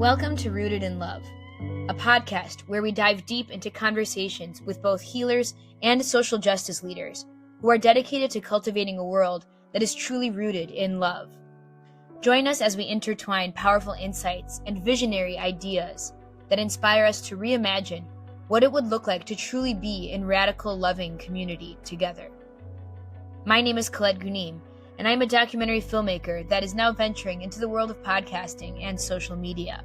Welcome to Rooted in Love, a podcast where we dive deep into conversations with both healers and social justice leaders who are dedicated to cultivating a world that is truly rooted in love. Join us as we intertwine powerful insights and visionary ideas that inspire us to reimagine what it would look like to truly be in radical, loving community together. My name is Colette Gunim, and I'm a documentary filmmaker that is now venturing into the world of podcasting and social media.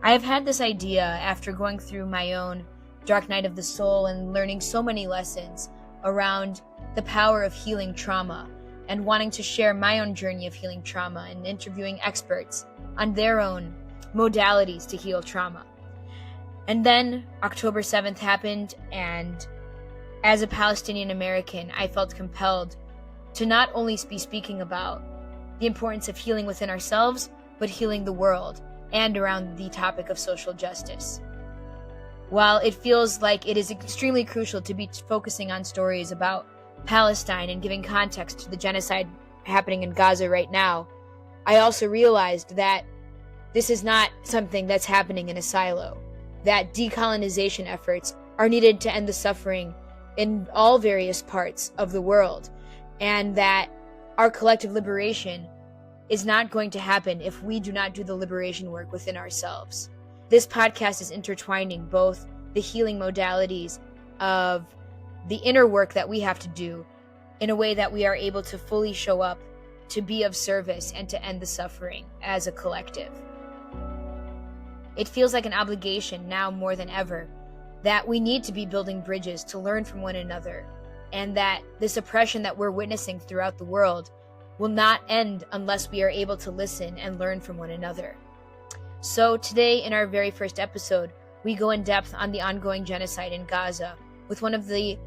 I have had this idea after going through my own dark night of the soul and learning so many lessons around the power of healing trauma and wanting to share my own journey of healing trauma and interviewing experts on their own modalities to heal trauma. And then October 7th happened, and as a Palestinian American, I felt compelled to not only be speaking about the importance of healing within ourselves, but healing the world and around the topic of social justice. While it feels like it is extremely crucial to be focusing on stories about Palestine and giving context to the genocide happening in Gaza right now, I also realized that this is not something that's happening in a silo, that decolonization efforts are needed to end the suffering in all various parts of the world, and that our collective liberation is not going to happen if we do not do the liberation work within ourselves. This podcast is intertwining both the healing modalities of the inner work that we have to do in a way that we are able to fully show up, to be of service, and to end the suffering as a collective. It feels like an obligation now more than ever that we need to be building bridges to learn from one another, and that this oppression that we're witnessing throughout the world will not end unless we are able to listen and learn from one another. So today, in our very first episode, we go in depth on the ongoing genocide in Gaza with one of the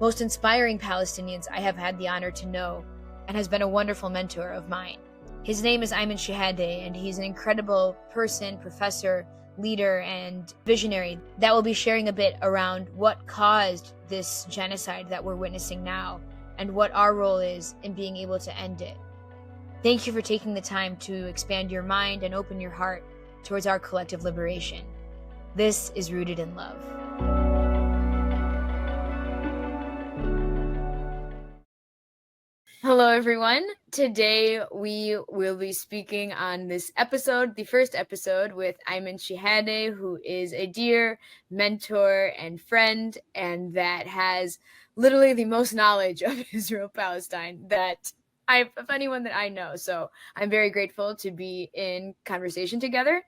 most inspiring Palestinians I have had the honor to know and has been a wonderful mentor of mine. His name is Iymen Chehade, and he's an incredible person, professor, leader, and visionary that will be sharing a bit around what caused this genocide that we're witnessing now and what our role is in being able to end it. Thank you for taking the time to expand your mind and open your heart towards our collective liberation. This is Rooted in Love. Hello, everyone. Today we will be speaking on this episode, the first episode, with Iymen Chehade, who is a dear mentor and friend, and that has literally the most knowledge of Israel-Palestine of anyone that I know. So I'm very grateful to be in conversation together.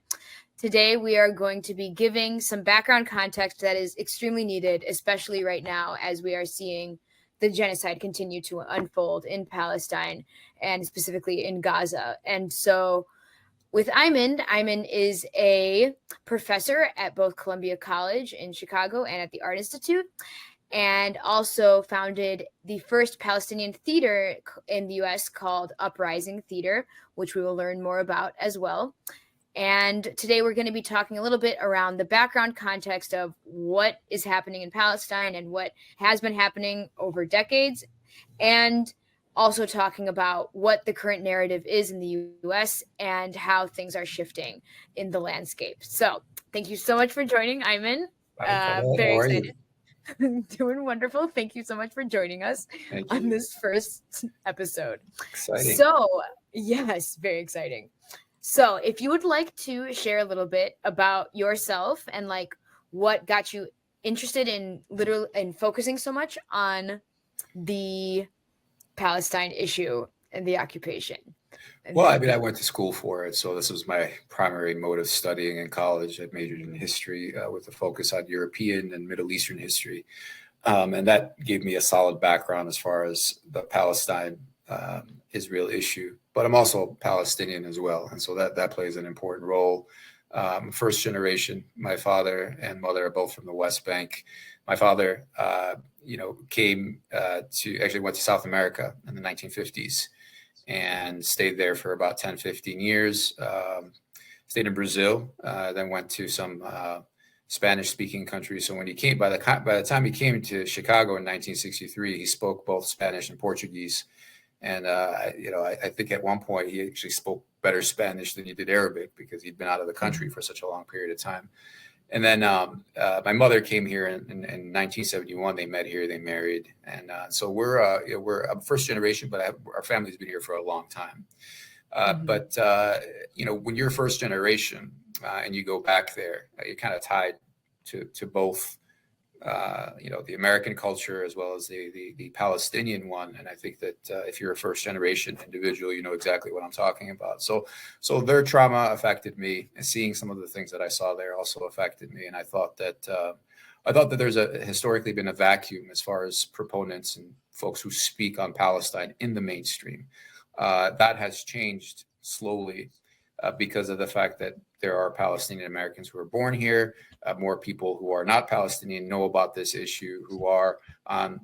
Today we are going to be giving some background context that is extremely needed, especially right now as we are seeing the genocide continue to unfold in Palestine and specifically in Gaza. And so with Iymen is a professor at both Columbia College in Chicago and at the Art Institute, and also founded the first Palestinian theater in the US called Uprising Theater, which we will learn more about as well. And today we're going to be talking a little bit around the background context of what is happening in Palestine and what has been happening over decades, and also talking about what the current narrative is in the US and how things are shifting in the landscape. So thank you so much for joining, Iymen. Very excited. Doing wonderful. Thank you so much for joining us on this first episode. Exciting. So, yes, very exciting. So if you would like to share a little bit about yourself and like what got you interested in focusing so much on the Palestine issue and the occupation. Well, I went to school for it, so this was my primary mode of studying in college. I majored in history with a focus on European and Middle Eastern history. And that gave me a solid background as far as the Palestine-Israel issue. But I'm also Palestinian as well, and so that plays an important role. First generation, my father and mother are both from the West Bank. My father, went to South America in the 1950s and stayed there for about 10, 15 years. Stayed in Brazil, then went to some Spanish-speaking countries. So when he came, by the time he came to Chicago in 1963, he spoke both Spanish and Portuguese. And I think at one point he actually spoke better Spanish than he did Arabic because he'd been out of the country for such a long period of time. And then my mother came here in 1971. They met here, they married, and so we're a first generation, but our family's been here for a long time. But when you're first generation and you go back there, you're kind of tied to both. The American culture as well as the Palestinian one. And I think that if you're a first generation individual, you know exactly what I'm talking about. So their trauma affected me, and seeing some of the things that I saw there also affected me. And I thought that there's historically been a vacuum as far as proponents and folks who speak on Palestine in the mainstream. That has changed slowly because of the fact that there are Palestinian Americans who are born here. More people who are not Palestinian know about this issue, who are on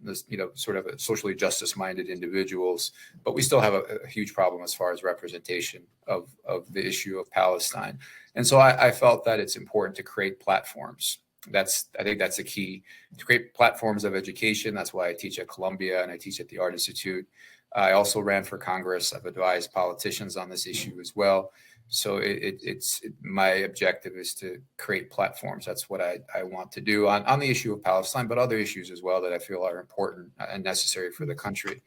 this, sort of socially justice-minded individuals. But we still have a huge problem as far as representation of the issue of Palestine. And so I felt that it's important to create platforms. I think that's the key, to create platforms of education. That's why I teach at Columbia and I teach at the Art Institute. I also ran for Congress. I've advised politicians on this issue as well. So my objective is to create platforms. That's what I want to do on the issue of Palestine, but other issues as well that I feel are important and necessary for the country.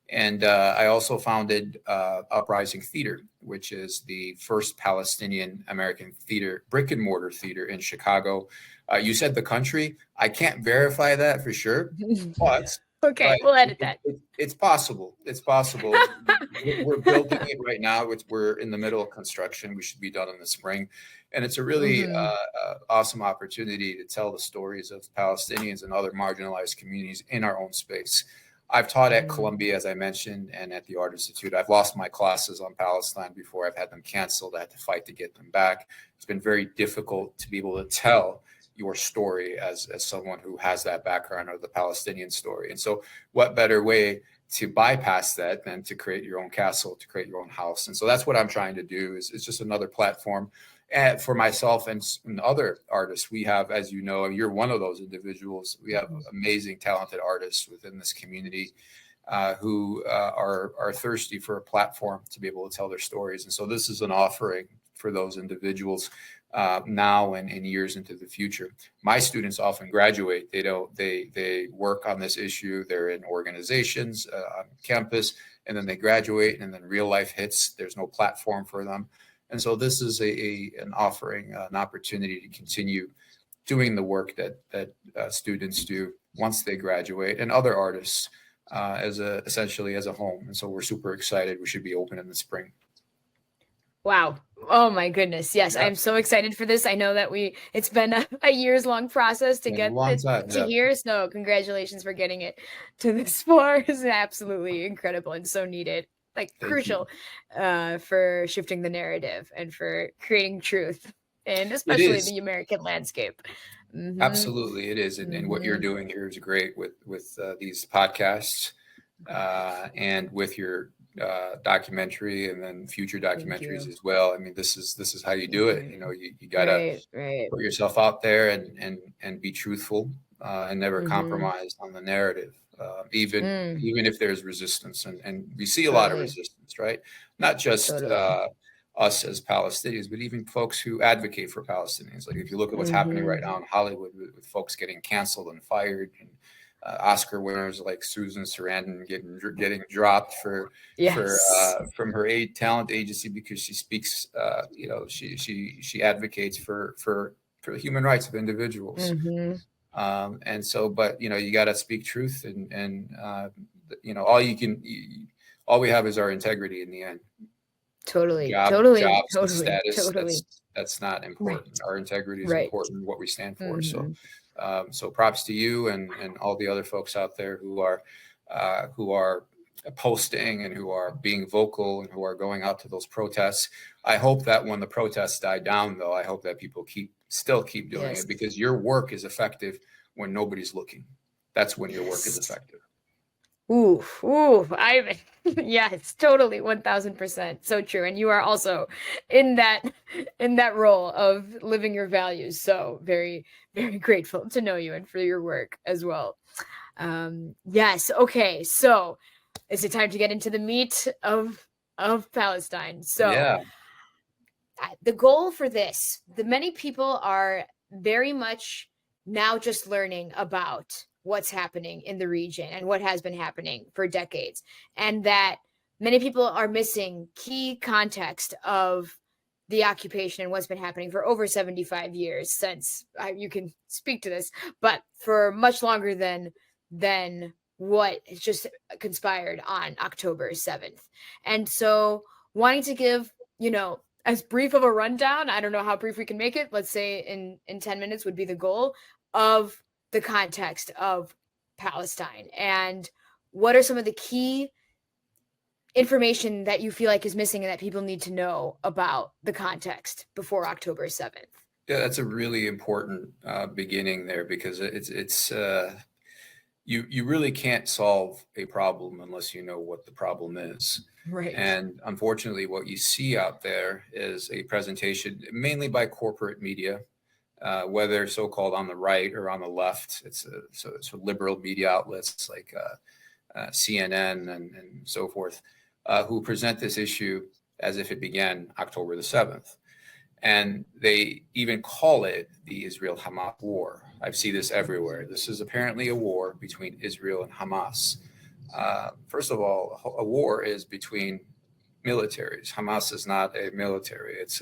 And I also founded Uprising Theater, which is the first Palestinian American theater, brick and mortar theater in Chicago. You said the country. I can't verify that for sure, but okay, we'll edit that. It's possible. It's possible. We're building it right now. We're in the middle of construction. We should be done in the spring. And it's a really awesome opportunity to tell the stories of Palestinians and other marginalized communities in our own space. I've taught at Columbia, as I mentioned, and at the Art Institute. I've lost my classes on Palestine before. I've had them canceled. I had to fight to get them back. It's been very difficult to be able to tell your story as someone who has that background of the Palestinian story. And so what better way to bypass that than to create your own castle, to create your own house? And so that's what I'm trying to do is just another platform for myself and other artists. We have, as you know, you're one of those individuals. We have amazing, talented artists within this community who are thirsty for a platform to be able to tell their stories. And so this is an offering for those individuals now and in years into the future. My students often graduate. They work on this issue. They're in organizations on campus, and then they graduate, and then real life hits. There's no platform for them. And so this is an offering, an opportunity to continue doing the work that students do once they graduate, and other artists essentially as a home. And so we're super excited. We should be open in the spring. Wow. Oh my goodness. Yes. I'm so excited for this. I know that it's been a years long process to get it to here. So congratulations for getting it to this far. Is absolutely incredible and so needed, crucial for shifting the narrative and for creating truth, and especially the American landscape. Mm-hmm. Absolutely. It is. And what you're doing here is great with these podcasts and with your documentary, and then future documentaries as well. I mean, this is how you do it. You gotta put yourself out there and be truthful and never compromise on the narrative, even if there's resistance, and we see a lot of resistance, right? Not just us as Palestinians, but even folks who advocate for Palestinians. Like if you look at what's happening right now in Hollywood with folks getting canceled and fired, and Oscar winners like Susan Sarandon getting dropped from her talent agency because she speaks, she advocates for the human rights of individuals. And so, but you got to speak truth, and all we have is our integrity in the end. Jobs, status. That's not important. Our integrity is important. What we stand for. So props to you and all the other folks out there who are posting and who are being vocal and who are going out to those protests. I hope that when the protests die down, though, I hope that people still keep doing it, because your work is effective when nobody's looking. That's when your work is effective. Yes, totally, 1000%, so true. And you are also in that role of living your values. So very, very grateful to know you and for your work as well. Yes. Okay. So is it time to get into the meat of Palestine? So Yeah. the goal for this, the many people are very much now just learning about what's happening in the region and what has been happening for decades, and that many people are missing key context of the occupation and what's been happening for over 75 years since you can speak to this, but for much longer than what has just conspired on October 7th. And so wanting to give, as brief of a rundown, I don't know how brief we can make it, let's say in 10 minutes would be the goal, of the context of Palestine, and what are some of the key information that you feel like is missing and that people need to know about the context before October 7th. Yeah, that's a really important beginning there, because it's you really can't solve a problem unless you know what the problem is. Right. And unfortunately, what you see out there is a presentation mainly by corporate media, whether so-called on the right or on the left. It's liberal media outlets like CNN and so forth, who present this issue as if it began October the 7th. And they even call it the Israel-Hamas war. I see this everywhere. This is apparently a war between Israel and Hamas. First of all, a war is between militaries. Hamas is not a military. It's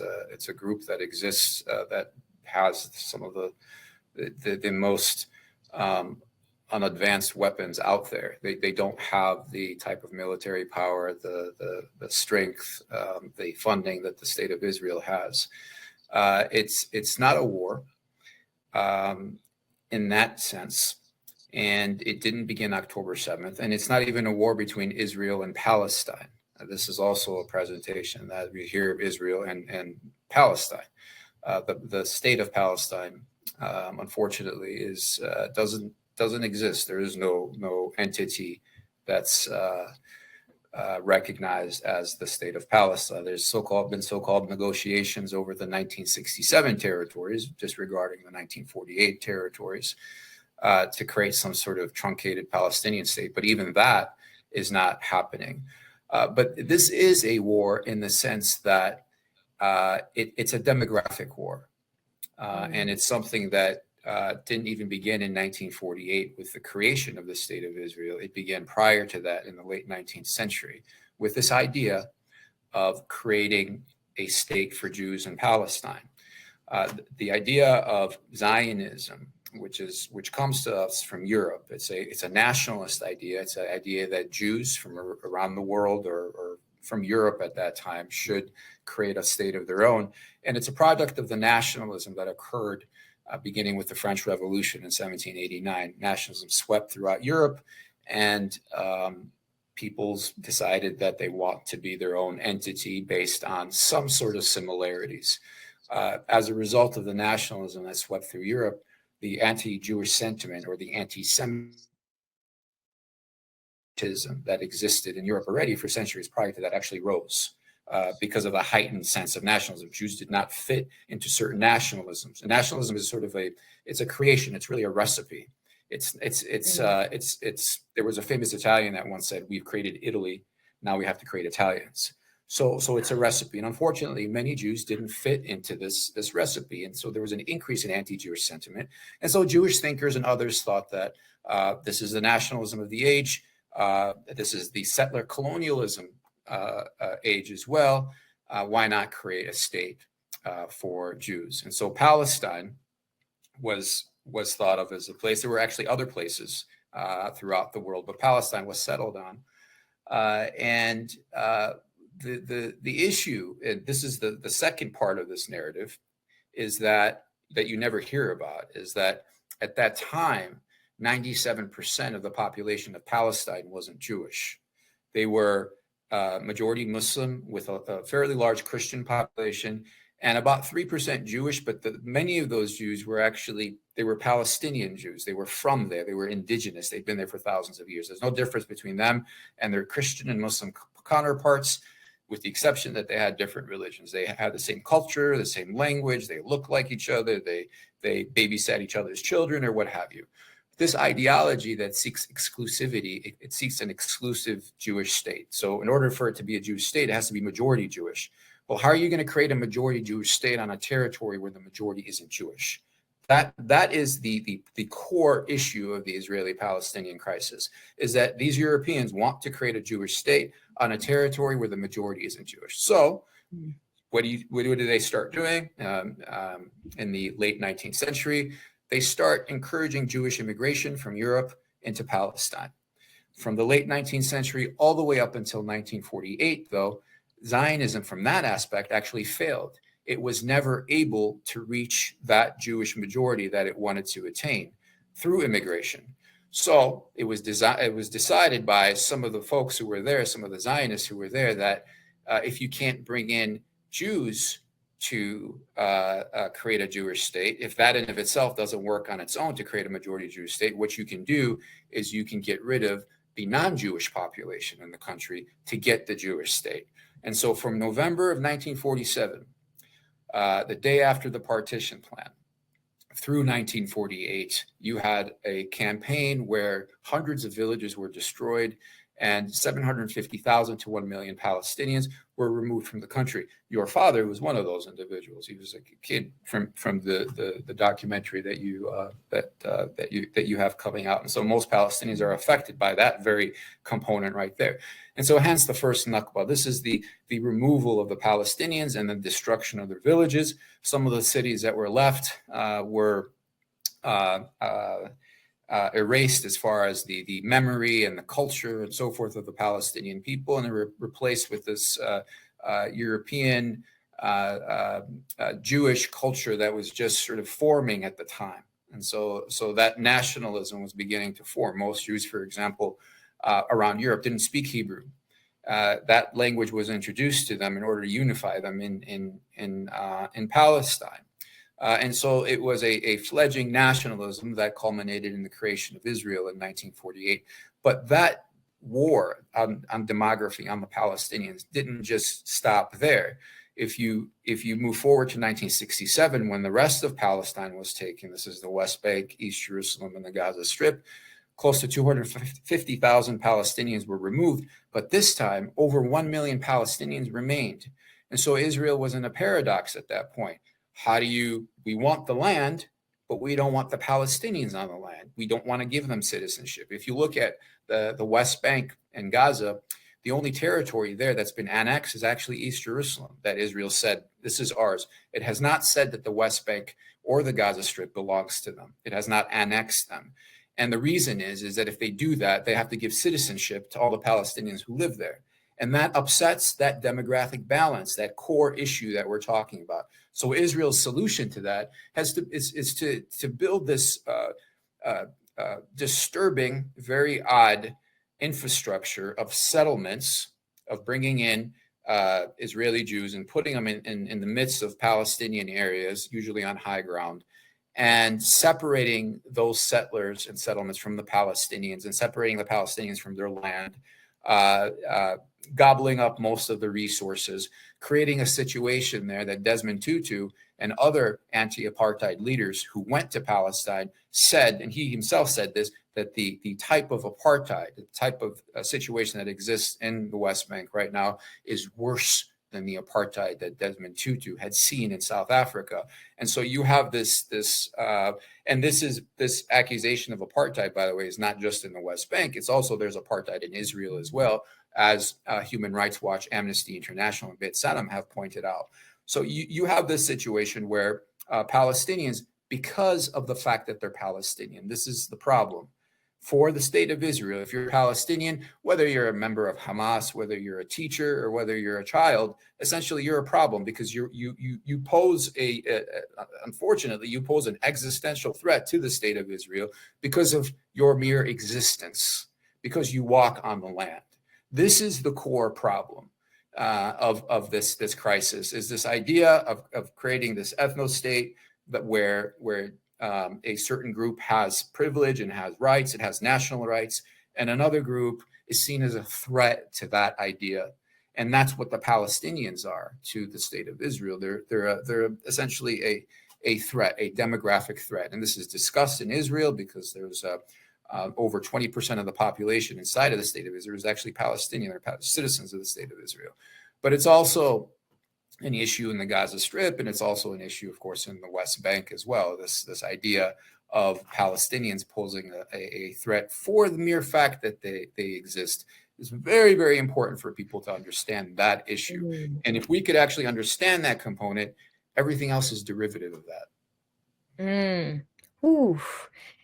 a group that exists that has some of the most unadvanced weapons out there. They don't have the type of military power, the strength, the funding that the state of Israel has. It's not a war in that sense, and it didn't begin October 7th, and it's not even a war between Israel and Palestine. This is also a presentation that we hear of Israel and Palestine. The state of Palestine, unfortunately, doesn't exist. There is no entity that's recognized as the state of Palestine. There's been so-called negotiations over the 1967 territories, disregarding the 1948 territories, to create some sort of truncated Palestinian state. But even that is not happening. But this is a war in the sense that it's a demographic war. And it's something that didn't even begin in 1948 with the creation of the State of Israel. It began prior to that in the late 19th century with this idea of creating a state for Jews in Palestine. The idea of Zionism, which comes to us from Europe, it's a nationalist idea. It's an idea that Jews from around the world or from Europe at that time should create a state of their own. And it's a product of the nationalism that occurred beginning with the French Revolution in 1789. Nationalism swept throughout Europe, and peoples decided that they want to be their own entity based on some sort of similarities. As a result of the nationalism that swept through Europe, the anti-Jewish sentiment or the anti-Semitism that existed in Europe already for centuries prior to that actually rose. Because of a heightened sense of nationalism. Jews did not fit into certain nationalisms. And nationalism is it's a creation. It's really a recipe. There was a famous Italian that once said, "We've created Italy, now we have to create Italians." So it's a recipe. And unfortunately, many Jews didn't fit into this recipe. And so there was an increase in anti-Jewish sentiment. And so Jewish thinkers and others thought that this is the nationalism of the age. This is the settler colonialism age as well. Why not create a state for Jews? And so Palestine was thought of as a place. There were actually other places throughout the world, but Palestine was settled on. And the issue, and this is the second part of this narrative, is that you never hear about, is that at that time, 97% of the population of Palestine wasn't Jewish. They were majority Muslim with a fairly large Christian population, and about 3% Jewish, but many of those Jews they were Palestinian Jews. They were from there. They were indigenous. They'd been there for thousands of years. There's no difference between them and their Christian and Muslim counterparts, with the exception that they had different religions. They had the same culture, the same language. They looked like each other. They babysat each other's children or what have you. this ideology that seeks exclusivity, it seeks an exclusive Jewish state. So in order for it to be a Jewish state, it has to be majority Jewish. Well, how are you going to create a majority Jewish state on a territory where the majority isn't Jewish? That is the core issue of the Israeli-Palestinian crisis, is that these Europeans want to create a Jewish state on a territory where the majority isn't Jewish. So what do they start doing in the late 19th century? They start encouraging Jewish immigration from Europe into Palestine. From the late 19th century all the way up until 1948, though, Zionism from that aspect actually failed. It was never able to reach that Jewish majority that it wanted to attain through immigration. So it was decided by some of the folks who were there, some of the Zionists who were there, that if you can't bring in Jews to create a Jewish state, if that in of itself doesn't work on its own to create a majority Jewish state, what you can do is you can get rid of the non-Jewish population in the country to get the Jewish state. And so from November of 1947, the day after the partition plan, through 1948, you had a campaign where hundreds of villages were destroyed and 750,000 to 1 million Palestinians were removed from the country. Your father was one of those individuals. He was a kid from the documentary that you have coming out. And so most Palestinians are affected by that very component right there. And so hence the first Nakba. This is the removal of the Palestinians and the destruction of their villages. Some of the cities that were left were erased as far as the memory and the culture and so forth of the Palestinian people, and they were replaced with this European Jewish culture that was just sort of forming at the time. And so that nationalism was beginning to form. Most Jews, for example, around Europe didn't speak Hebrew. That language was introduced to them in order to unify them in Palestine. And so it was a fledgling nationalism that culminated in the creation of Israel in 1948. But that war on demography, on the Palestinians, didn't just stop there. If you move forward to 1967, when the rest of Palestine was taken, this is the West Bank, East Jerusalem, and the Gaza Strip, close to 250,000 Palestinians were removed. But this time, over 1 million Palestinians remained. And so Israel was in a paradox at that point. We want the land, but we don't want the Palestinians on the land. We don't want to give them citizenship. If you look at the West Bank and Gaza, the only territory there that's been annexed is actually East Jerusalem, that Israel said, this is ours. It has not said that the West Bank or the Gaza Strip belongs to them. It has not annexed them. And the reason is that if they do that, they have to give citizenship to all the Palestinians who live there. And that upsets that demographic balance, that core issue that we're talking about. So Israel's solution to that is to build this disturbing, very odd infrastructure of settlements, of bringing in Israeli Jews and putting them in the midst of Palestinian areas, usually on high ground, and separating those settlers and settlements from the Palestinians, and separating the Palestinians from their land, gobbling up most of the resources, creating a situation there that Desmond Tutu and other anti-apartheid leaders who went to Palestine said, and he himself said this, that the type of apartheid, the type of situation that exists in the West Bank right now is worse than the apartheid that Desmond Tutu had seen in South Africa. And so you have this accusation of apartheid, by the way, is not just in the West Bank. It's also, there's apartheid in Israel as well, as Human Rights Watch, Amnesty International, and Beit Saddam have pointed out. So you have this situation where Palestinians, because of the fact that they're Palestinian, this is the problem. For the state of Israel, if you're Palestinian, whether you're a member of Hamas, whether you're a teacher, or whether you're a child, essentially you're a problem, because you pose unfortunately, you pose an existential threat to the state of Israel because of your mere existence, because you walk on the land. This is the core problem of this crisis, is this idea of creating this ethno-state that where a certain group has privilege and has rights, it has national rights, and another group is seen as a threat to that idea. And that's what the Palestinians are to the state of Israel. They're essentially a threat, a demographic threat. And this is discussed in Israel because there's over 20% of the population inside of the state of Israel is actually Palestinian or citizens of the state of Israel. But it's also an issue in the Gaza Strip, and it's also an issue, of course, in the West Bank as well. This idea of Palestinians posing a threat for the mere fact that they exist is very, very important for people to understand that issue. Mm. And if we could actually understand that component, everything else is derivative of that. Mm. Ooh.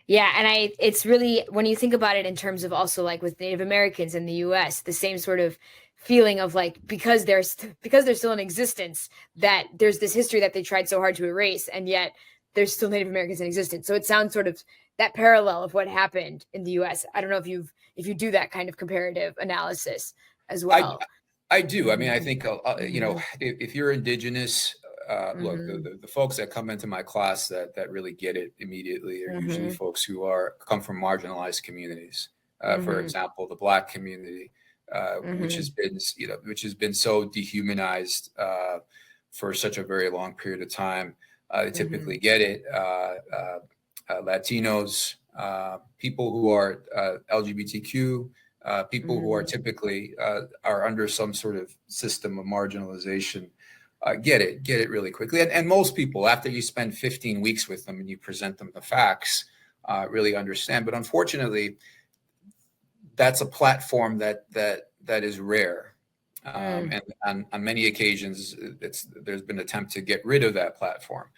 Yeah, and it's really, when you think about it in terms of also like with Native Americans in the US, the same sort of feeling of like, because they're still in existence, that there's this history that they tried so hard to erase, and yet there's still Native Americans in existence. So it sounds sort of that parallel of what happened in the US. I don't know if you do that kind of comparative analysis as well. I do. I mean, I think, if you're indigenous, look, the folks that come into my class that really get it immediately are usually folks who come from marginalized communities. For example, the Black community, which has been so dehumanized for such a very long period of time. They typically get it. Latinos, people who are LGBTQ, people who are typically are under some sort of system of marginalization, get it really quickly. And most people, after you spend 15 weeks with them and you present them the facts, really understand. But unfortunately, that's a platform that is rare. And on many occasions, there's been an attempt to get rid of that platform.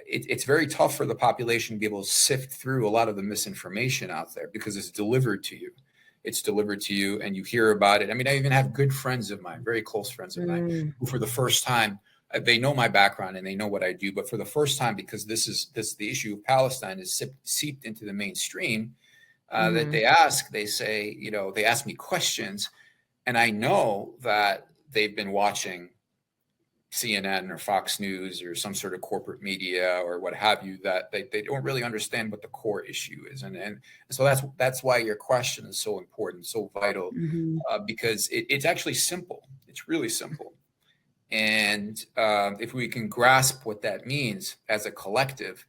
It's very tough for the population to be able to sift through a lot of the misinformation out there because it's delivered to you. It's delivered to you and you hear about it. I mean, I even have good friends of mine, very close friends of mine, who for the first time, they know my background and they know what I do, but for the first time, because the issue of Palestine is seeped into the mainstream, that they ask me questions, and I know that they've been watching CNN or Fox News or some sort of corporate media or what have you, that they don't really understand what the core issue is. And so that's why your question is so important, so vital, because it's actually simple. It's really simple. And if we can grasp what that means as a collective,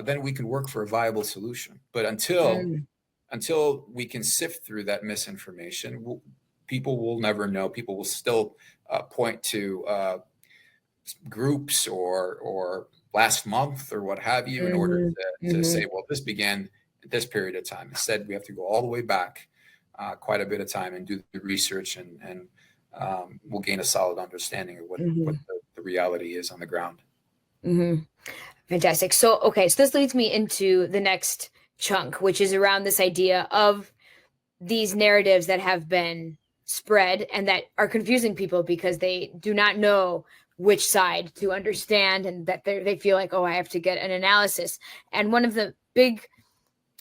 then we can work for a viable solution. But until we can sift through that misinformation, people will never know. People will still point to groups or last month or what have you in order to say, well, this began at this period of time. Instead, we have to go all the way back quite a bit of time and do the research, and we'll gain a solid understanding of what the reality is on the ground. Fantastic. So this leads me into the next chunk, which is around this idea of these narratives that have been spread and that are confusing people because they do not know which side to understand, and that they feel like, I have to get an analysis. And one of the big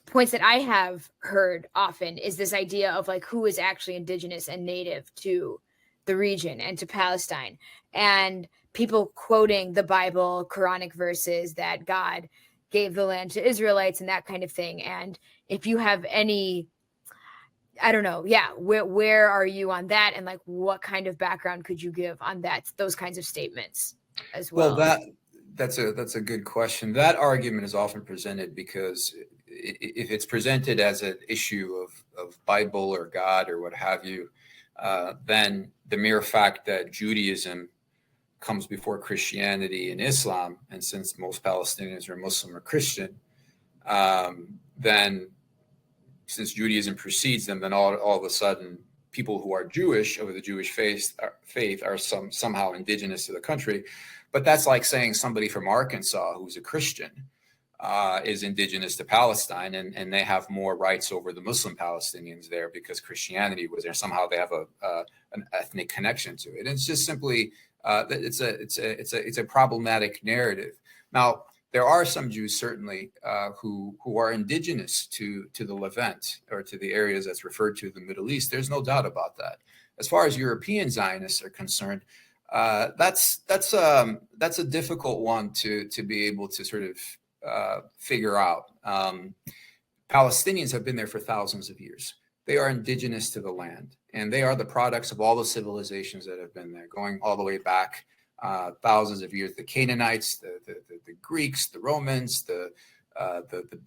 points that I have heard often is this idea of like who is actually indigenous and native to the region and to Palestine, and people quoting the Bible, Quranic verses that God gave the land to Israelites and that kind of thing. And if you have any, I don't know, where are you on that, and like what kind of background could you give on those kinds of statements as well? Well, that's a good question. That argument is often presented because if it's presented as an issue of Bible or God or what have you, then the mere fact that Judaism comes before Christianity and Islam, and since most Palestinians are Muslim or Christian, then since Judaism precedes them, then all of a sudden people who are Jewish, of the Jewish faith are somehow indigenous to the country. But that's like saying somebody from Arkansas who's a Christian is indigenous to Palestine, and they have more rights over the Muslim Palestinians there because Christianity was there. Somehow they have an ethnic connection to it. And it's just simply it's a problematic narrative. Now, there are some Jews certainly who are indigenous to the Levant or to the areas that's referred to the Middle East. There's no doubt about that. As far as European Zionists are concerned, that's a difficult one to be able to sort of figure out. Palestinians have been there for thousands of years. They are indigenous to the land, and they are the products of all the civilizations that have been there, going all the way back thousands of years. The Canaanites, the Greeks, the Romans, the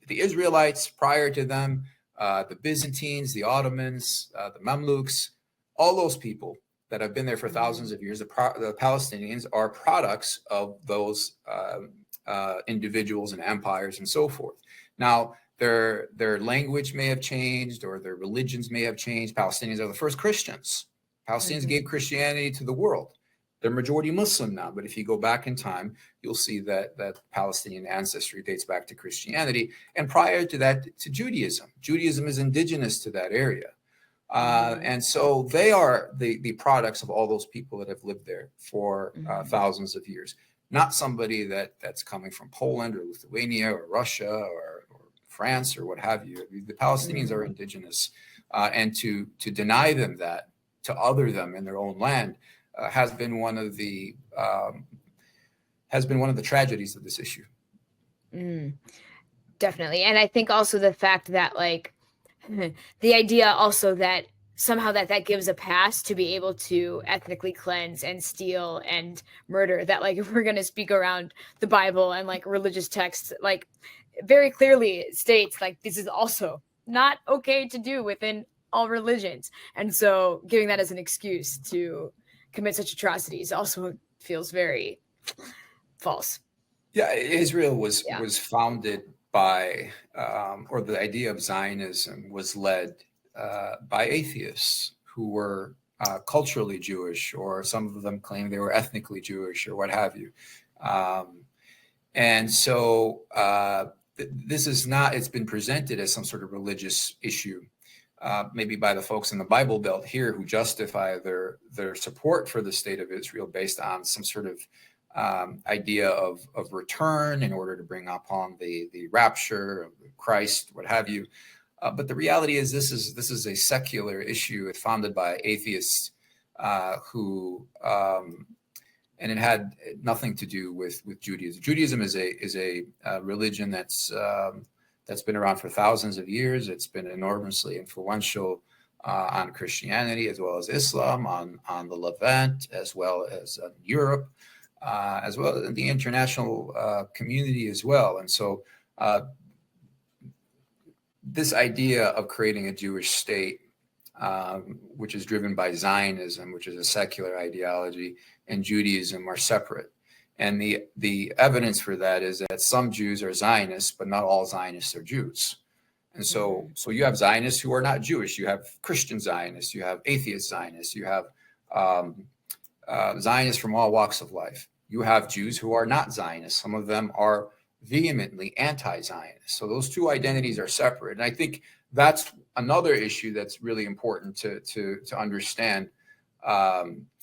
Israelites prior to them, the Byzantines, the Ottomans, the Mamluks, all those people that have been there for thousands of years. The Palestinians are products of those individuals and empires and so forth. Now, their language may have changed, or their religions may have changed. Palestinians are the first Christians. Palestinians gave Christianity to the world. They're majority Muslim now, but if you go back in time, you'll see that Palestinian ancestry dates back to Christianity, and prior to that, to Judaism. Judaism is indigenous to that area. And so they are the products of all those people that have lived there for thousands of years, not somebody that's coming from Poland or Lithuania or Russia or France or what have you. The Palestinians are indigenous, and to deny them that, to other them in their own land, has been one of the tragedies of this issue. Definitely. And I think also the fact that, like, the idea also that somehow that gives a pass to be able to ethnically cleanse and steal and murder, that, like, if we're going to speak around the Bible and like religious texts, like, very clearly states like this is also not okay to do within all religions. And so giving that as an excuse to commit such atrocities also feels very false. Yeah, Israel was founded by, or the idea of Zionism was led by atheists who were culturally Jewish, or some of them claim they were ethnically Jewish, or what have you. And so this is not, it's been presented as some sort of religious issue, maybe by the folks in the Bible Belt here who justify their support for the state of Israel based on some sort of idea of return in order to bring upon the rapture of Christ, what have you. But the reality is this is a secular issue. It's founded by atheists who, and it had nothing to do with Judaism. Judaism is a religion that's been around for thousands of years. It's been enormously influential on Christianity as well as Islam, on the Levant, as well as Europe, as well as in the international community as well. And so this idea of creating a Jewish state, which is driven by Zionism, which is a secular ideology, and Judaism are separate. And the evidence for that is that some Jews are Zionists, but not all Zionists are Jews. And so you have Zionists who are not Jewish. You have Christian Zionists. You have atheist Zionists. You have Zionists from all walks of life. You have Jews who are not Zionists. Some of them are vehemently anti-Zionist. So those two identities are separate. And I think that's another issue that's really important to understand,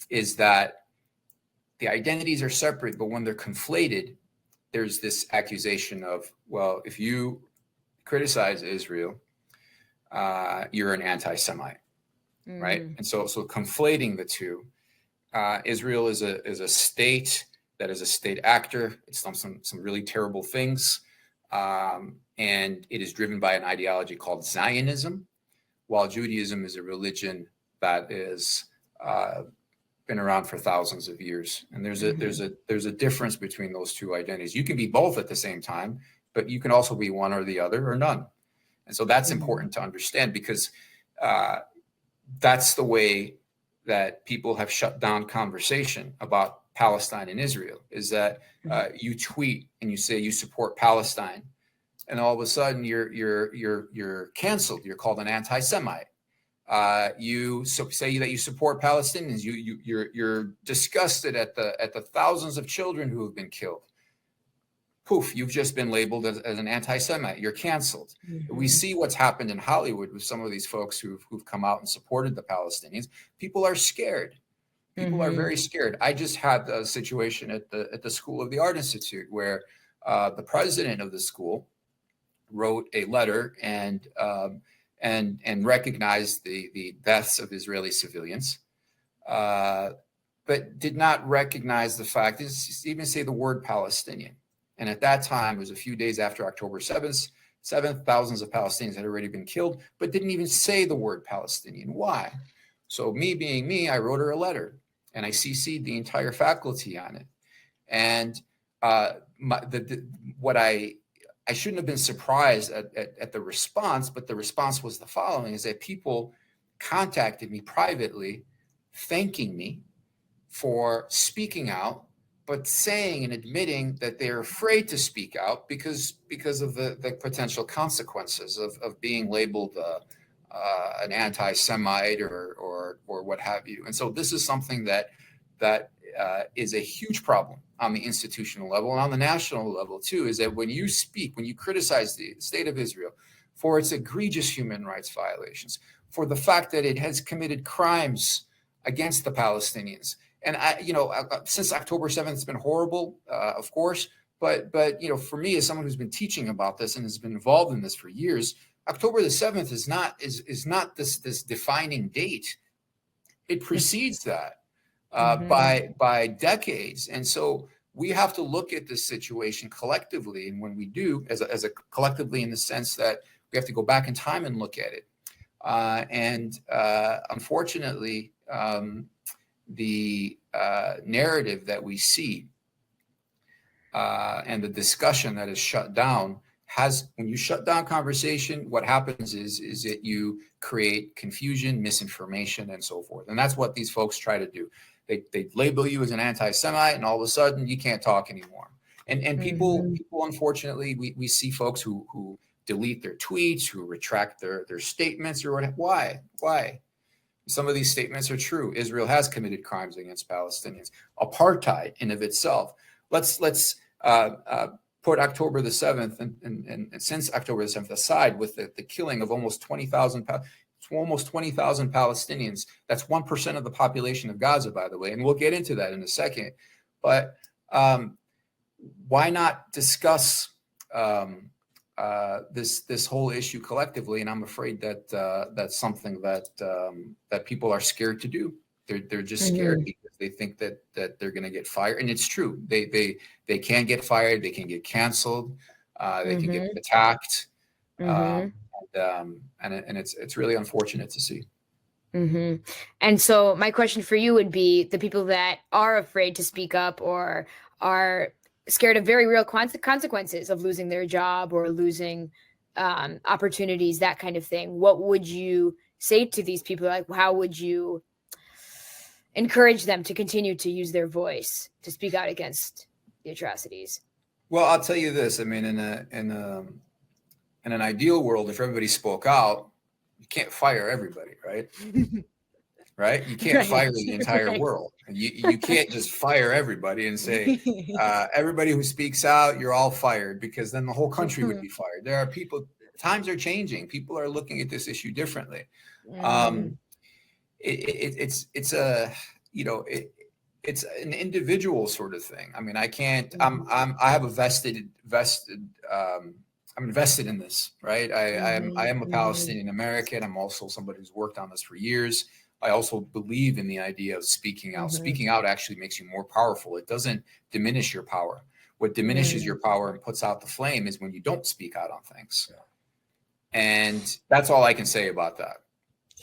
is that the identities are separate, but when they're conflated, there's this accusation of, well, if you criticize Israel, you're an anti-Semite, right? And so conflating the two, Israel is a state that is a state actor. It's done some really terrible things, and it is driven by an ideology called Zionism, while Judaism is a religion that is been around for thousands of years. And there's a difference between those two identities. You can be both at the same time, but you can also be one or the other or none. And so that's important to understand, because that's the way that people have shut down conversation about Palestine and Israel, is that you tweet and you say you support Palestine, and all of a sudden you're canceled. You're called an anti-Semite. You say that you support Palestinians. You're disgusted at the thousands of children who have been killed. Poof, you've just been labeled as an anti-Semite. You're canceled. We see what's happened in Hollywood with some of these folks who've come out and supported the Palestinians. People are scared. People are very scared. I just had a situation at the School of the Art Institute where the president of the school wrote a letter and recognized the deaths of Israeli civilians, but did not recognize the fact, even say the word Palestinian. And at that time, it was a few days after October 7th, thousands of Palestinians had already been killed, but didn't even say the word Palestinian. Why? So me being me, I wrote her a letter. and I CC'd the entire faculty on it. And what I shouldn't have been surprised at the response, but the response was the following: is that people contacted me privately, thanking me for speaking out, but saying and admitting that they're afraid to speak out because of the potential consequences of being labeled an anti-Semite or what have you. And so this is something that is a huge problem on the institutional level and on the national level too, is that when you speak, when you criticize the state of Israel for its egregious human rights violations, for the fact that it has committed crimes against the Palestinians. And since October 7th, it's been horrible, of course, but for me, as someone who's been teaching about this and has been involved in this for years, October the 7th is not this defining date. It precedes that by decades. And so we have to look at this situation collectively. And when we do, as a collectively, in the sense that we have to go back in time and look at it. Unfortunately, the narrative that we see and the discussion that is shut down when you shut down conversation, what happens is that you create confusion, misinformation, and so forth. And that's what these folks try to do. They label you as an anti-Semite, and all of a sudden you can't talk anymore. And people, unfortunately, we see folks who delete their tweets, who retract their statements, or why? Some of these statements are true. Israel has committed crimes against Palestinians. Apartheid in of itself. Let's put October the 7th and since October the 7th aside, with the killing of almost 20,000 Palestinians. That's 1% of the population of Gaza, by the way, and we'll get into that in a second. But why not discuss this whole issue collectively? And I'm afraid that that's something that people are scared to do. They're just scared because they think that they're going to get fired, and it's true. They can get fired, they can get canceled, they can get attacked, and it's really unfortunate to see. And so my question for you would be: the people that are afraid to speak up or are scared of very real consequences of losing their job or losing opportunities, that kind of thing, what would you say to these people? Like, how would you encourage them to continue to use their voice to speak out against the atrocities? Well, I'll tell you this. I mean, in an ideal world, if everybody spoke out, you can't fire everybody, right? Right? You can't fire the entire world. You can't just fire everybody and say, everybody who speaks out, you're all fired, because then the whole country would be fired. There are people, times are changing. People are looking at this issue differently. It's an individual sort of thing. I mean, I can't, I'm invested in this, right? I am a Palestinian American. I'm also somebody who's worked on this for years. I also believe in the idea of speaking out. Speaking out actually makes you more powerful. It doesn't diminish your power. What diminishes your power and puts out the flame is when you don't speak out on things. And that's all I can say about that.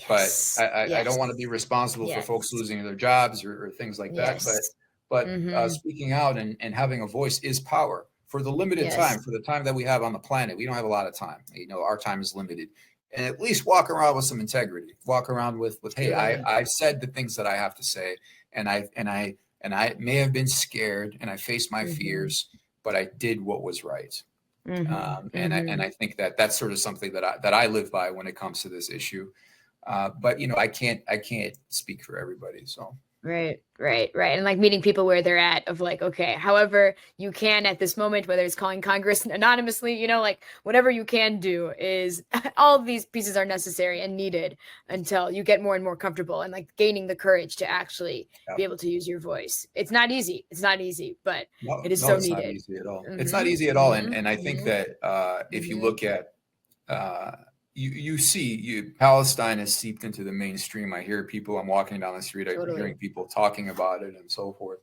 Yes. But I don't want to be responsible for folks losing their jobs or things like that. But speaking out and having a voice is power for the limited time, for the time that we have on the planet. We don't have a lot of time. Our time is limited. And at least walk around with some integrity. Walk around with hey, I've said the things that I have to say, and I may have been scared, and I faced my fears, but I did what was right. And I think that that's sort of something that I live by when it comes to this issue. But I can't speak for everybody. So. Right. And like meeting people where they're at, of like, okay, however you can at this moment, whether it's calling Congress anonymously, like whatever you can do, is all of these pieces are necessary and needed until you get more and more comfortable and like gaining the courage to actually be able to use your voice. It's not easy, but it is so needed. It's not easy at all. It's not easy at all. And I think that if you look at you see Palestine is seeped into the mainstream. I hear people, I'm walking down the street, I'm hearing people talking about it and so forth.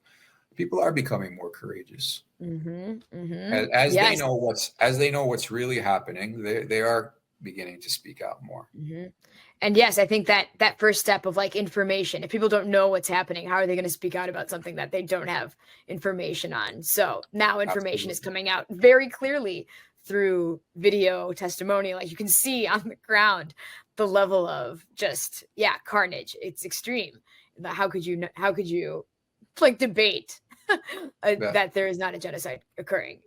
People are becoming more courageous. As they know what's really happening, they are beginning to speak out more. Mm-hmm. And yes, I think that first step of like information, if people don't know what's happening, how are they going to speak out about something that they don't have information on? So now information is coming out very clearly through video testimony. Like you can see on the ground the level of just, carnage. It's extreme. How could you like debate that there is not a genocide occurring?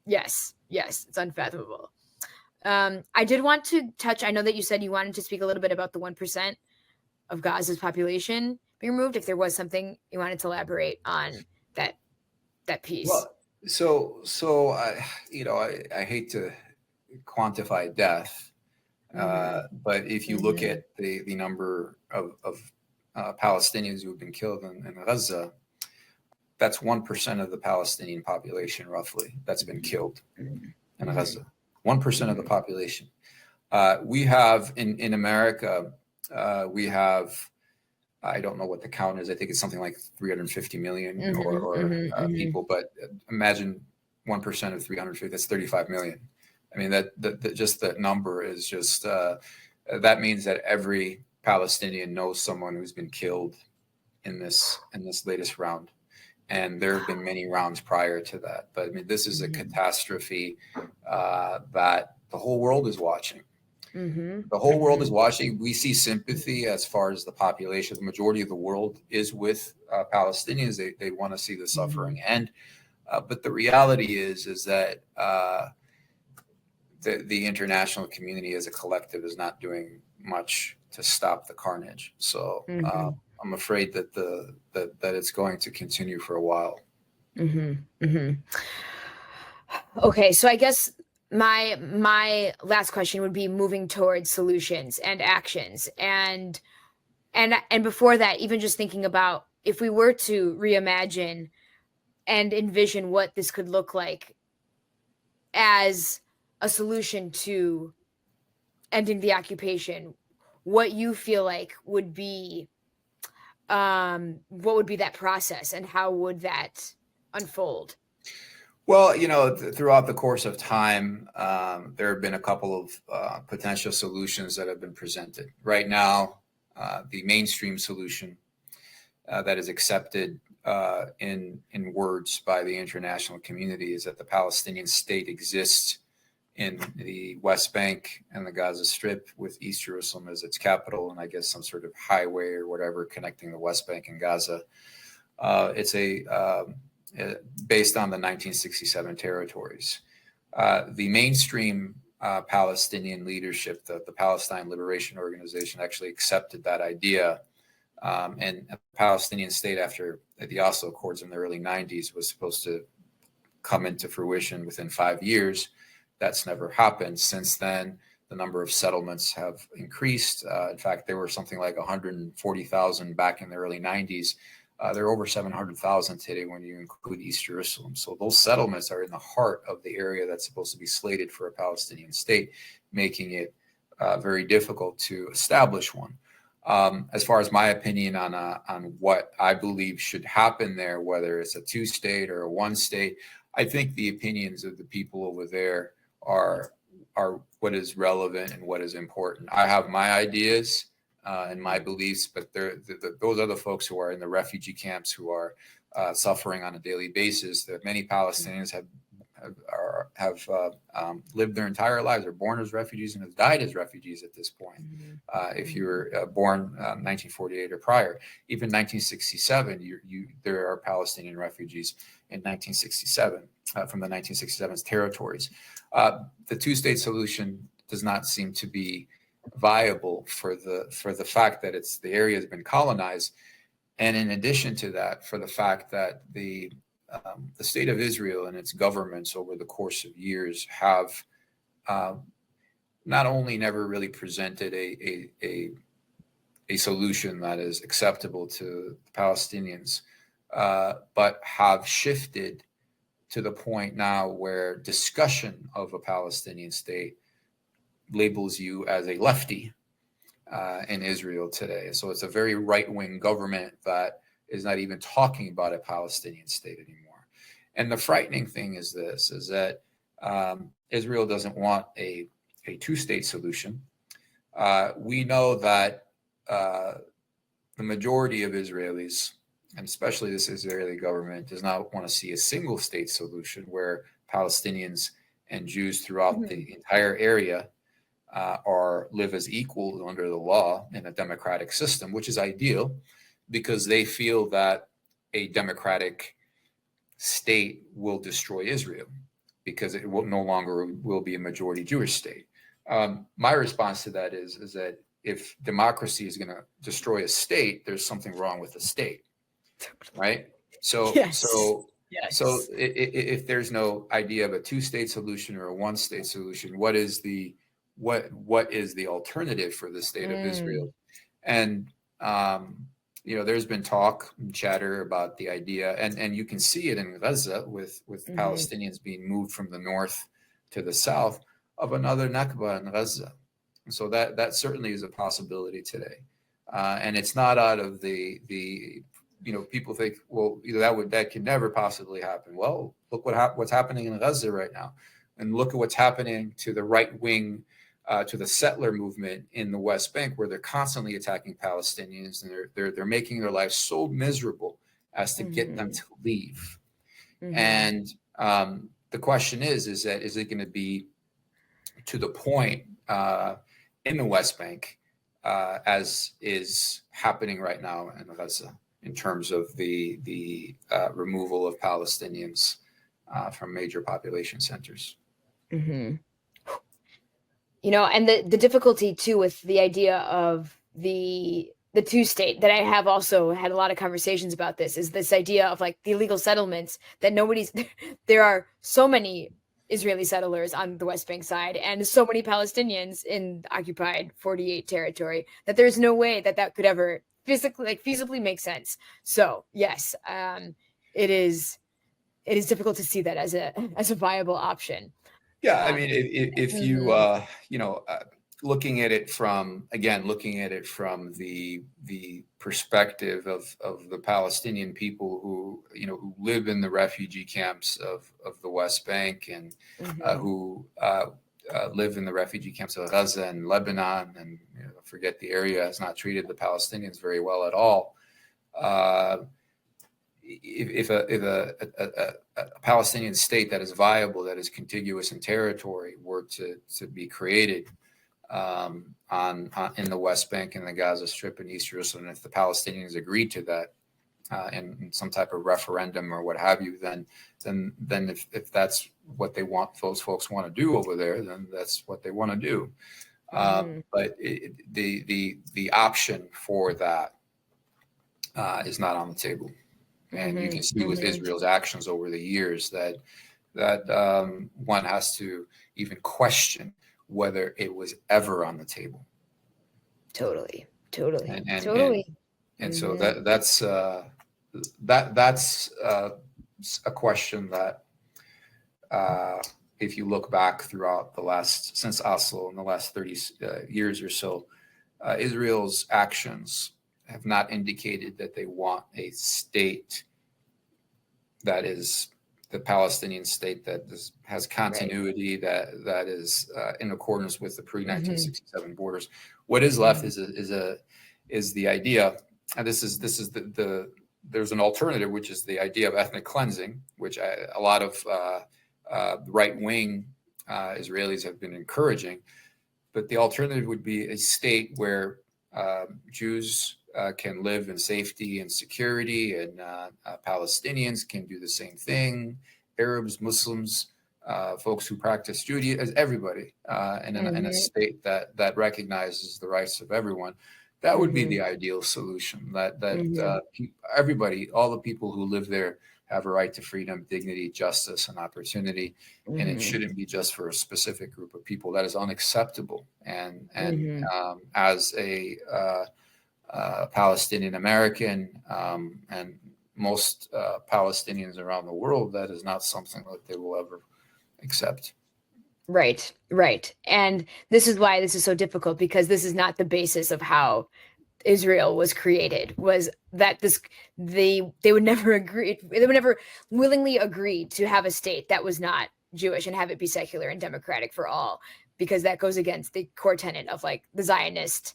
Yes, it's unfathomable. I did want to touch, I know that you said you wanted to speak a little bit about the 1% of Gaza's population being removed. If there was something you wanted to elaborate on that piece. Well, so I hate to quantify death, but if you look at the number of Palestinians who have been killed in Gaza, that's 1% of the Palestinian population, roughly, that's been killed in Gaza. 1% of the population. We have in America, we have, I don't know what the count is. I think it's something like 350 million people, but imagine 1% of 350, that's 35 million. I mean, that just that number is just, that means that every Palestinian knows someone who's been killed in this latest round. And there have been many rounds prior to that. But I mean, this is a catastrophe that the whole world is watching. The whole world is watching. We see sympathy as far as the population. The majority of the world is with Palestinians. They want to see the suffering end. But the reality is that the international community as a collective is not doing much to stop the carnage. So I'm afraid that that it's going to continue for a while. Okay, so I guess my last question would be moving towards solutions and actions, and before that, even just thinking about if we were to reimagine and envision what this could look like as a solution to ending the occupation, what you feel like would be what would be that process and how would that unfold? Well, throughout the course of time, there have been a couple of potential solutions that have been presented. Right now, the mainstream solution that is accepted in words by the international community is that the Palestinian state exists in the West Bank and the Gaza Strip, with East Jerusalem as its capital, and I guess some sort of highway or whatever connecting the West Bank and Gaza. It's based on the 1967 territories. The mainstream Palestinian leadership, the Palestine Liberation Organization, actually accepted that idea. And a Palestinian state, after the Oslo Accords in the early 90s, was supposed to come into fruition within 5 years. That's never happened. Since then, the number of settlements have increased. In fact, there were something like 140,000 back in the early 90s. There are over 700,000 today when you include East Jerusalem. So those settlements are in the heart of the area that's supposed to be slated for a Palestinian state, making it very difficult to establish one. As far as my opinion on what I believe should happen there, whether it's a two-state or a one-state, I think the opinions of the people over there are what is relevant and what is important. I have my ideas and my beliefs, but those are the folks who are in the refugee camps who are suffering on a daily basis. That many Palestinians have lived their entire lives, are born as refugees and have died as refugees at this point. If you were born 1948 or prior, even 1967, there are Palestinian refugees in 1967 from the 1967 territories. The two-state solution does not seem to be viable for the fact that the area has been colonized, and in addition to that, for the fact that the state of Israel and its governments over the course of years have not only never really presented a solution that is acceptable to the Palestinians, but have shifted to the point now where discussion of a Palestinian state labels you as a lefty in Israel today. So it's a very right-wing government that is not even talking about a Palestinian state anymore. And the frightening thing is that Israel doesn't want a a two-state solution. We know that the majority of Israelis, and especially this Israeli government, does not want to see a single state solution where Palestinians and Jews throughout the entire area live as equal under the law in a democratic system, which is ideal because they feel that a democratic state will destroy Israel because it will no longer will be a majority Jewish state. My response to that is that if democracy is going to destroy a state, there's something wrong with the state, right? So, Yes. If there's no idea of a two-state solution or a one-state solution, what is the alternative for the state of Israel? And there's been talk and chatter about the idea, and you can see it in Gaza with Palestinians being moved from the north to the south, of another Nakba in Gaza. So that certainly is a possibility today, and it's not out of the people think, well, that can never possibly happen. Well, look what's happening in Gaza right now, and look at what's happening to the right wing, to the settler movement in the West Bank, where they're constantly attacking Palestinians, and they're making their lives so miserable as to get them to leave. And the question is it going to be to the point in the West Bank as is happening right now in Gaza, in terms of the removal of Palestinians from major population centers? And the difficulty too with the idea of the two-state, that I have also had a lot of conversations about this, is this idea of like the illegal settlements, that there are so many Israeli settlers on the West Bank side and so many Palestinians in occupied 48 territory, that there's no way that could ever feasibly make sense. So yes, it is difficult to see that as a viable option. Yeah, I mean, if you looking at it from the perspective of the Palestinian people who live in the refugee camps of the West Bank, and who live in the refugee camps of Gaza and Lebanon, and forget the area has not treated the Palestinians very well at all. If a Palestinian state that is viable, that is contiguous in territory, were to be created in the West Bank and the Gaza Strip and East Jerusalem, if the Palestinians agreed to that in some type of referendum or what have you, then if that's what they want, those folks want to do over there, then that's what they want to do. But the option for that is not on the table. And you can see with Israel's actions over the years that one has to even question whether it was ever on the table. Totally. And so that's a question that if you look back throughout since Oslo, in the last 30 years or so, Israel's actions have not indicated that they want a state that is the Palestinian state that has continuity, that is in accordance with the pre-1967 borders. What is left is the idea, and this is there's an alternative, which is the idea of ethnic cleansing, which a lot of right-wing Israelis have been encouraging. But the alternative would be a state where Jews can live in safety and security, and Palestinians can do the same thing. Arabs, Muslims, folks who practice Judaism, everybody, in a state that recognizes the rights of everyone. That would be the ideal solution. Everybody, all the people who live there, have a right to freedom, dignity, justice, and opportunity, and it shouldn't be just for a specific group of people. That is unacceptable. And as a Palestinian American, and most Palestinians around the world, that is not something that they will ever accept. Right. And this is why this is so difficult, because this is not the basis of how Israel was created, was that they would never agree, they would never willingly agree to have a state that was not Jewish and have it be secular and democratic for all, because that goes against the core tenet of like the Zionist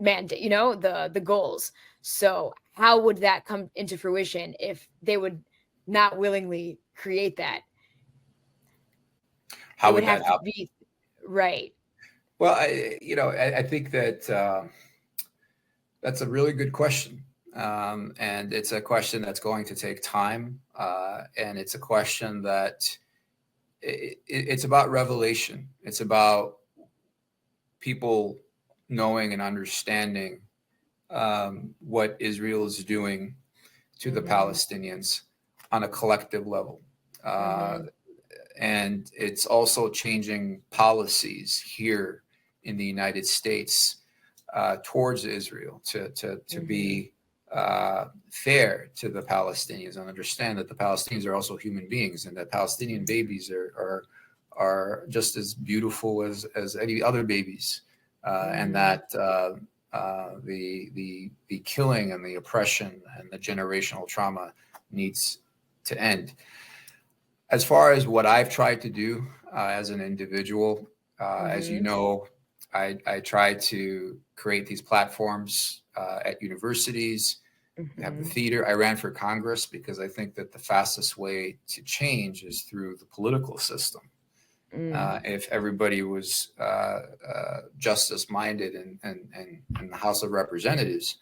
mandate, you know, the goals. So how would that come into fruition if they would not willingly create that? How It would would that have to happen? be right. Well, I think that that's a really good question. And it's a question that's going to take time. And it's a question that it's about revelation. It's about people knowing and understanding what Israel is doing to the Palestinians on a collective level. And it's also changing policies here in the United States towards Israel to be fair to the Palestinians and understand that the Palestinians are also human beings and that Palestinian babies are just as beautiful as any other babies, and that the killing and the oppression and the generational trauma needs to end. As far as what I've tried to do as an individual, as you know, I try to create these platforms at universities. We have the theater. I ran for Congress because I think that the fastest way to change is through the political system. If everybody was justice-minded in the House of Representatives,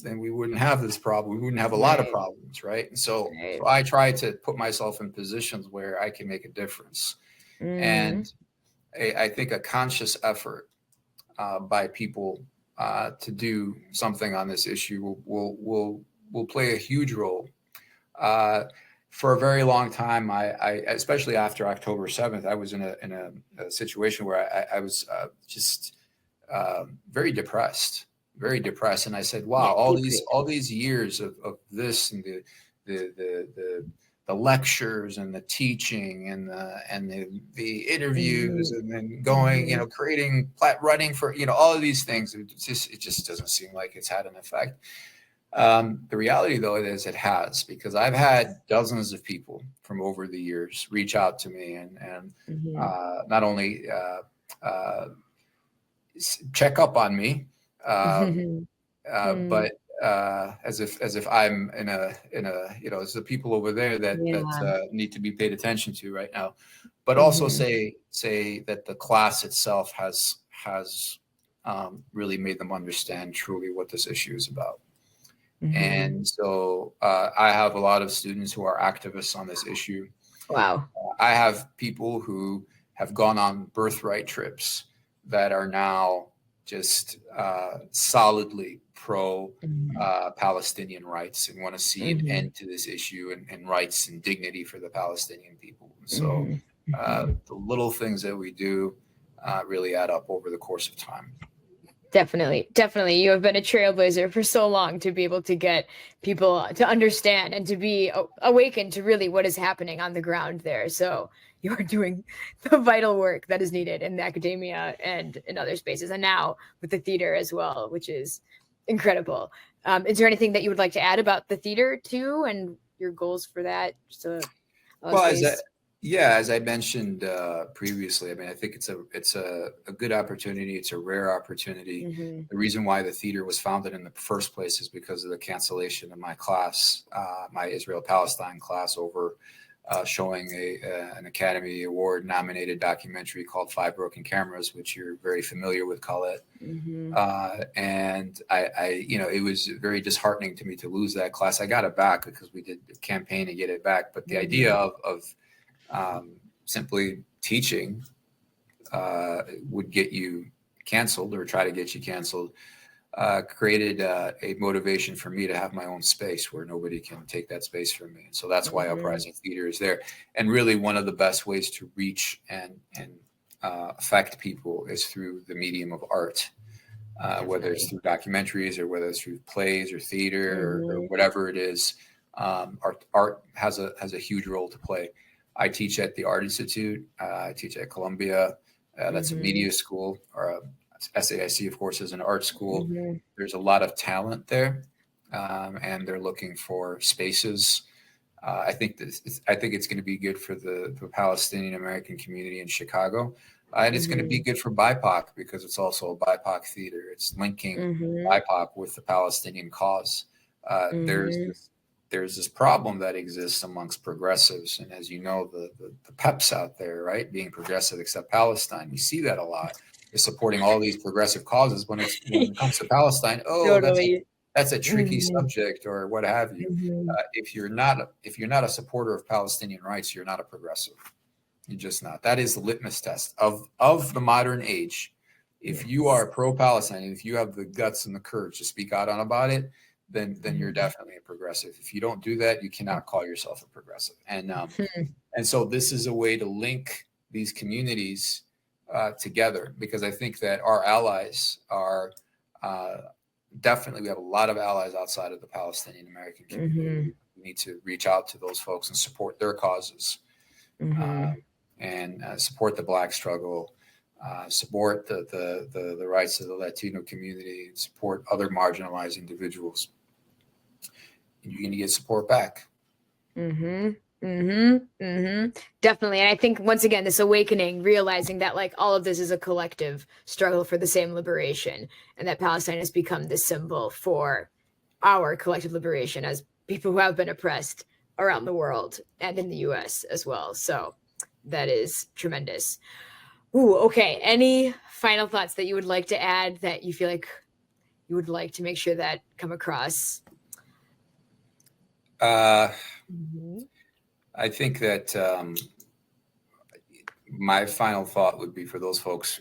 then we wouldn't have this problem. We wouldn't have a lot of problems, right? And so I try to put myself in positions where I can make a difference. And I think a conscious effort by people to do something on this issue will play a huge role. For a very long time, I especially after October 7th, I was in a situation where I was just very depressed. And I said, wow, all these years of this and the lectures and the teaching and the interviews and then going, creating, running for, all of these things. It just doesn't seem like it's had an effect. The reality, though, is it has, because I've had dozens of people from over the years reach out to me and not only check up on me, but as if I'm in a it's the people over there that need to be paid attention to right now, but also say that the class itself has really made them understand truly what this issue is about. And so I have a lot of students who are activists on this issue. Wow. I have people who have gone on birthright trips that are now just solidly pro Palestinian rights and want to see an end to this issue and rights and dignity for the Palestinian people. So the little things that we do really add up over the course of time. Definitely. You have been a trailblazer for so long to be able to get people to understand and to be awakened to really what is happening on the ground there. So you are doing the vital work that is needed in academia and in other spaces, and now with the theater as well, which is incredible. Is there anything that you would like to add about the theater too and your goals for that? As I mentioned previously, I mean, I think it's a good opportunity. It's a rare opportunity. The reason why the theater was founded in the first place is because of the cancellation of my class, my Israel-Palestine class, over showing an Academy Award nominated documentary called Five Broken Cameras, which you're very familiar with, Colette. And it was very disheartening to me to lose that class. I got it back because we did a campaign to get it back. But the idea of simply teaching would get you canceled or try to get you canceled, created a motivation for me to have my own space where nobody can take that space from me. So that's why Uprising Theater is there. And really one of the best ways to reach and affect people is through the medium of art, whether it's through documentaries or whether it's through plays or theater or whatever it is. Art has a huge role to play. I teach at the Art Institute. I teach at Columbia. That's a media school, or SAIC, of course, is an art school. There's a lot of talent there, and they're looking for spaces. I think it's going to be good for the Palestinian American community in Chicago. And it's going to be good for BIPOC because it's also a BIPOC theater. It's linking BIPOC with the Palestinian cause. There's this problem that exists amongst progressives. And as you know, the PEPs out there, right, being progressive except Palestine, you see that a lot. They're supporting all these progressive causes when it comes to Palestine. Oh, totally. That's a tricky subject or what have you. If you're not a supporter of Palestinian rights, you're not a progressive. You're just not. That is the litmus test of the modern age. If you are pro-Palestine, if you have the guts and the courage to speak out about it, then you're definitely a progressive. If you don't do that, you cannot call yourself a progressive. And so this is a way to link these communities together, because I think that our allies are definitely, we have a lot of allies outside of the Palestinian American community. We need to reach out to those folks and support their causes. And support the Black struggle, support the rights of the Latino community, and support other marginalized individuals. And you're going to get support back. Definitely. And I think, once again, this awakening, realizing that like all of this is a collective struggle for the same liberation, and that Palestine has become the symbol for our collective liberation as people who have been oppressed around the world and in the US as well. So that is tremendous. Ooh, okay. Any final thoughts that you would like to add that you feel like you would like to make sure that come across? I think that my final thought would be for those folks.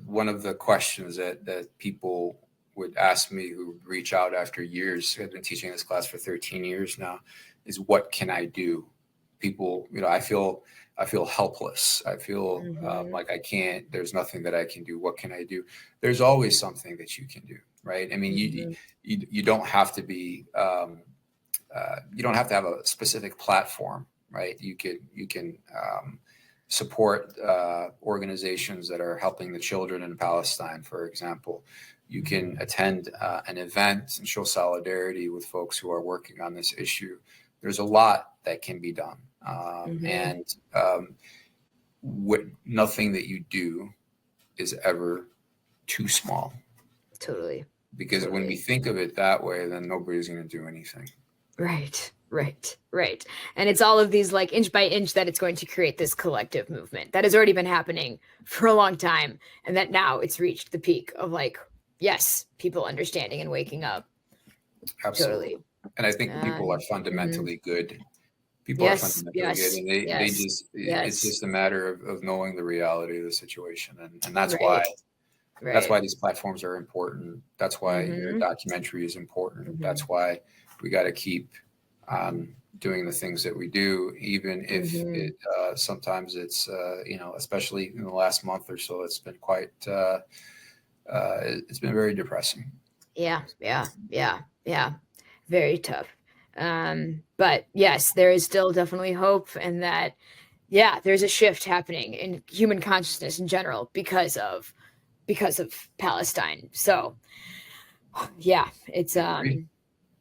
One of the questions that people would ask me who reach out after years, I've been teaching this class for 13 years now, is what can I do? People, I feel helpless. I feel like I can't, there's nothing that I can do. What can I do? There's always something that you can do, right? I mean, you don't have to be, you don't have to have a specific platform, right? You can support organizations that are helping the children in Palestine, for example. You can attend an event and show solidarity with folks who are working on this issue. There's a lot that can be done. And nothing that you do is ever too small. Totally. Because when we think of it that way, then nobody's going to do anything. Right. And it's all of these, like, inch by inch, that it's going to create this collective movement that has already been happening for a long time. And that now it's reached the peak of, like, yes, people understanding and waking up. Absolutely. Totally. And I think people are fundamentally good. People are fundamentally good, and they just, it's just a matter of knowing the reality of the situation. And that's why these platforms are important. That's why your documentary is important. That's why we got to keep doing the things that we do, even if it sometimes it's, especially in the last month or so, it's been quite, it's been very depressing. Yeah. Very tough. But yes, there is still definitely hope, and that, there's a shift happening in human consciousness in general because of Palestine. So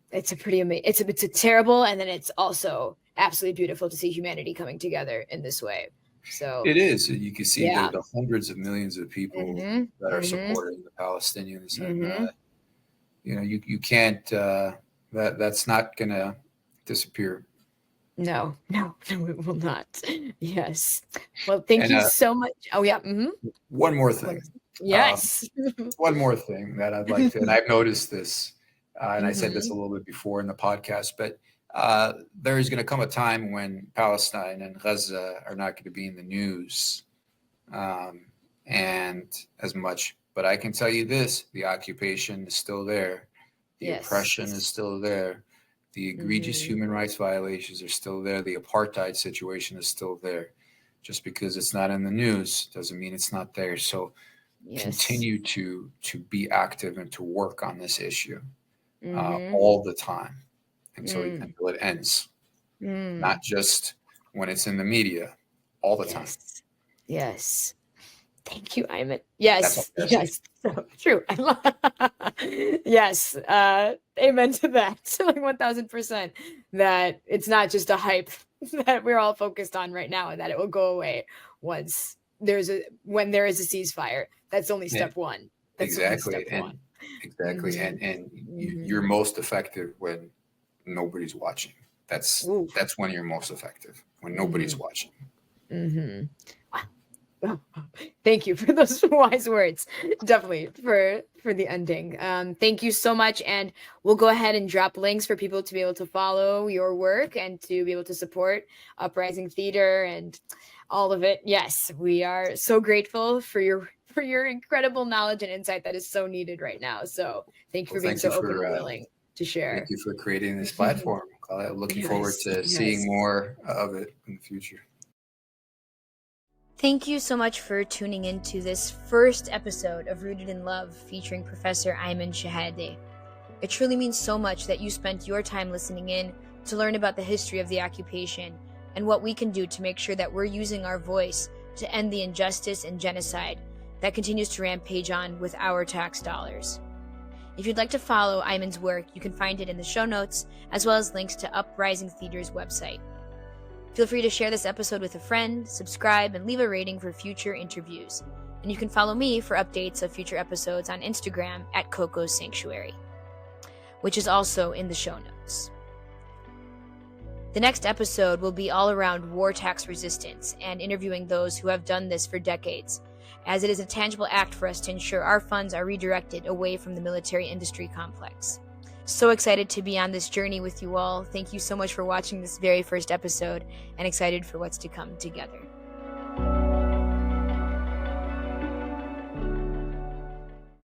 it's a pretty amazing, it's a terrible, and then it's also absolutely beautiful to see humanity coming together in this way. So it is. You can see the hundreds of millions of people that are supporting the Palestinians, and you can't. That's not going to disappear. No, it will not. Yes. Well, thank you so much. Oh, yeah. One more thing. Yes. One more thing that I'd like to, and I've noticed this, and I said this a little bit before in the podcast, but there is going to come a time when Palestine and Gaza are not going to be in the news and as much. But I can tell you this, the occupation is still there. The oppression is still there. The egregious human rights violations are still there. The apartheid situation is still there. Just because it's not in the news doesn't mean it's not there. So continue to be active and to work on this issue all the time until it ends. Not just when it's in the media, all the time. Yes. Thank you, Iymen. Yes. So true. Yes. Amen to that. Like 1000%. That it's not just a hype that we're all focused on right now, and that it will go away once when there is a ceasefire. That's only step one. That's exactly. only step one. Exactly. Mm-hmm. And you're most effective when nobody's watching. That's when you're most effective, when nobody's watching. Mm-hmm. Thank you for those wise words. Definitely for the ending. Thank you so much. And we'll go ahead and drop links for people to be able to follow your work and to be able to support Uprising Theater and all of it. Yes, we are so grateful for your incredible knowledge and insight that is so needed right now. So thank you for being so open and willing to share. Thank you for creating this platform. Looking forward to seeing more of it in the future. Thank you so much for tuning in to this first episode of Rooted in Love featuring Professor Iymen Chehade. It truly means so much that you spent your time listening in to learn about the history of the occupation and what we can do to make sure that we're using our voice to end the injustice and genocide that continues to rampage on with our tax dollars. If you'd like to follow Iymen's work, you can find it in the show notes, as well as links to Uprising Theater's website. Feel free to share this episode with a friend, subscribe, and leave a rating for future interviews. And you can follow me for updates of future episodes on Instagram at Coco's Sanctuary, which is also in the show notes. The next episode will be all around war tax resistance and interviewing those who have done this for decades, as it is a tangible act for us to ensure our funds are redirected away from the military industry complex. So excited to be on this journey with you all. Thank you so much for watching this very first episode and excited for what's to come together.